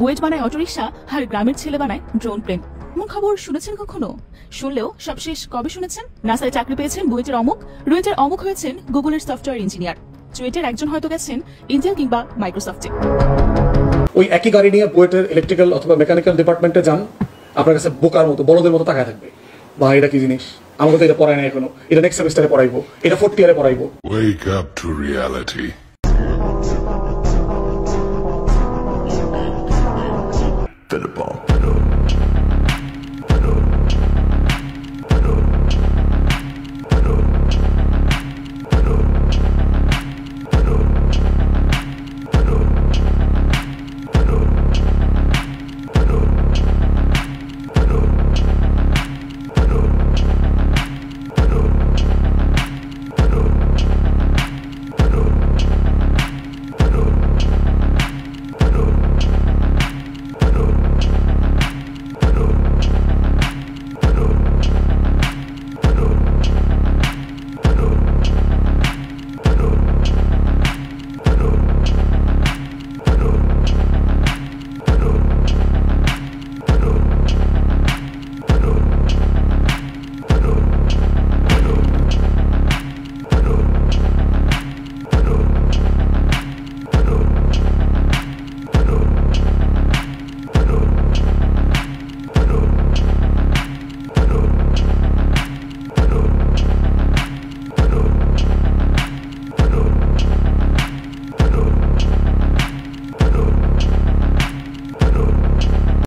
বুয়েট বানায় অটোরিকশা আর গ্রামের ছেলে বানায় ড্রোন প্লেন। এমন খবর শুনেছেন কখনো? শুনলেও সবশেষ কবে শুনেছেন? নাসায় চাকরি পেয়েছেন বুয়েটের অমুক, রুয়েটের অমুক হয়েছেন গুগলের সফটওয়্যার ইঞ্জিনিয়ার, চুয়েটের একজন হয়তো গেছেন ইন্টেল কিংবা মাইক্রোসফটে। ওই একই গাড়ি নিয়ে বুয়েটের ইলেকট্রিক্যাল অথবা মেকানিক্যাল ডিপার্টমেন্টে যান, আপনার কাছে বোকার মতো বলদের মতো তাকায় থাকবে, বা এটা কি জিনিস, আমাকে তো এটা পড়ায় না এখনো, এটা নেক্সট সেমিস্টারে পড়াইবো, এটা 4th ইয়ারে পড়াইবো। Wake up to reality. To the ball.